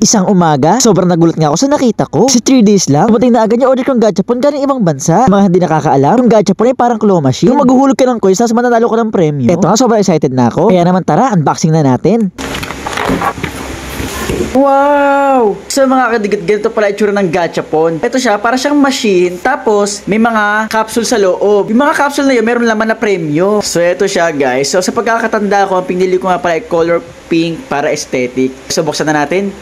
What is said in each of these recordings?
Isang umaga, sobrang nagulat nga ako sa nakita ko. Kasi 3 days lang, dumating na agad yung order kong gachapon galing ibang bansa. Mga hindi nakakaalam, yung gachapon ay parang claw machine. Yung maghuhulog ka ng coins, tapos mananalo ka ng premyo. Eto nga, sobrang excited na ako. Kaya naman tara, unboxing na natin. Wow! So mga kadigat, ganito pala itsura ng gachapon. Ito siya, para siyang machine. Tapos, may mga capsule sa loob. Yung mga capsule na yun, meron laman na premyo. So ito siya guys. So sa pagkakatanda ko, ang pinili ko nga pala ay color pink para aesthetic. So buksan na natin.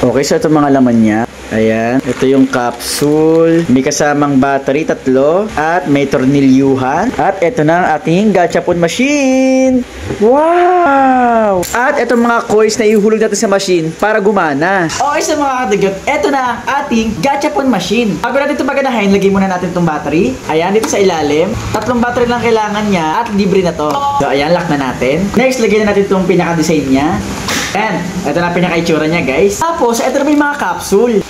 Okay, so ito mga laman niya. Ayan, ito yung capsule. May kasamang battery, 3. At may tornilyuhan. At ito na ang ating gachapon machine. Wow! At ito mga coins na ihulog natin sa machine para gumana. Okay, so mga kadagat, ito na ang ating gachapon machine. Bago natin ito maganahin, lagay muna natin itong battery. Ayan, dito sa ilalim. 3 battery lang kailangan niya at libre na to. So ayan, lock na natin. Next, lagay na natin itong pinaka-design niya. And, ito na pinaka-itsura niya guys. Tapos, ito na may mga capsule.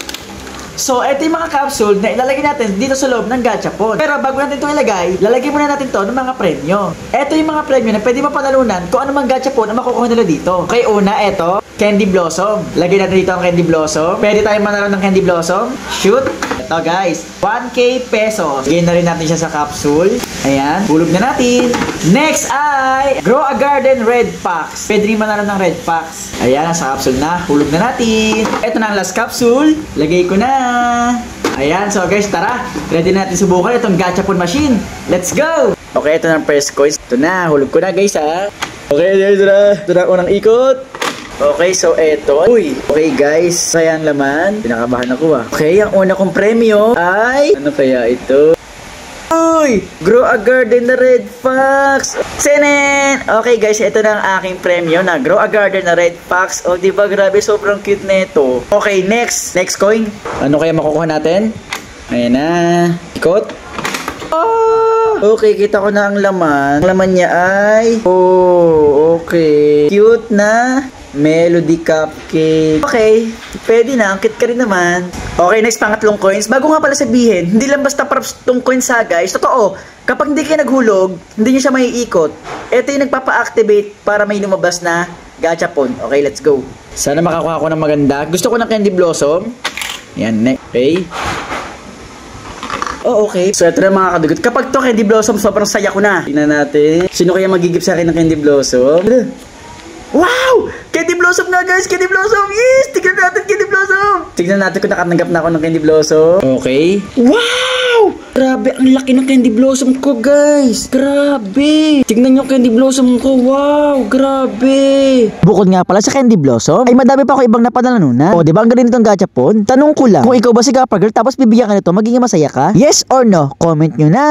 So, ito yung mga capsule na ilalagay natin dito sa loob ng gachapon. Pero bago natin itong ilagay, lalagay muna natin to ng mga premyo. Ito yung mga premyo na pwede mapanalunan kung ano mang gachapon ang makukuha nila dito. Okay, una, ito, Candy Blossom. Lagay natin dito ang Candy Blossom. Pwede tayong manalo ng Candy Blossom. Shoot! Ito guys, 1K pesos. Lagay na rin natin siya sa capsule. Ayan, hulog na natin. Next ay Grow a Garden Red Packs. Pwede rin manalo ng Red Packs. Ayan, nasa capsule na. Hulog na natin. Ito na ang last capsule. Lagay ko na. Ayan, so guys, tara. Ready natin subukan itong gachapon machine. Let's go! Okay, ito na ang first coins. Ito na, hulog ko na guys ha. Okay guys, ito na unang ikot. Okay, so eto. Uy, okay guys, sayang laman. Pinakabahan ako Okay, ang una kong premyo ay ano kaya ito? Uy! Grow a Garden na Red Fox! Senen! Okay guys, ito na ang aking premyo na Grow a Garden na Red Fox. O, diba grabe, sobrang cute nito. Okay, next. Next coin. Ano kaya makukuha natin? Ayan na. Ikot. Oh! Okay, kita ko na ang laman. Ang laman niya ay... Oh, okay. Cute na Melody Cupcake. Okay, pwede na. Ang cute ka rin naman. Okay, next pangatlong coins. Bago nga pala sabihin, hindi lang basta props tong coins ha guys. Totoo, kapag hindi kayo naghulog, hindi nyo siya maiikot. Ito yung nagpapa-activate para may lumabas na gachapon. Okay, let's go. Sana makakuha ko ng maganda. Gusto ko ng Candy Blossom. Yan, next. Okay. Oh, okay. So, ito na mga kadugot. Kapag to Candy Blossom, sobrang saya ko na. Tingnan natin. Sino kaya magigip sa akin ng Candy Blossom? Wow! Candy Blossom na guys! Candy Blossom! Yes! Tignan natin Candy Blossom! Tignan natin kung nakatanggap na ako ng Candy Blossom. Okay. Wow! Grabe, ang laki ng Candy Blossom ko guys! Grabe! Tignan nyo Candy Blossom ko. Wow! Grabe! Bukod nga pala sa Candy Blossom, ay madami pa ako ibang napanalunan. O, diba ang galing nitong gachapon? Tanong ko lang, kung ikaw ba si Gapper Girl tapos bibigyan ka nito, magiging masaya ka? Yes or no? Comment nyo na!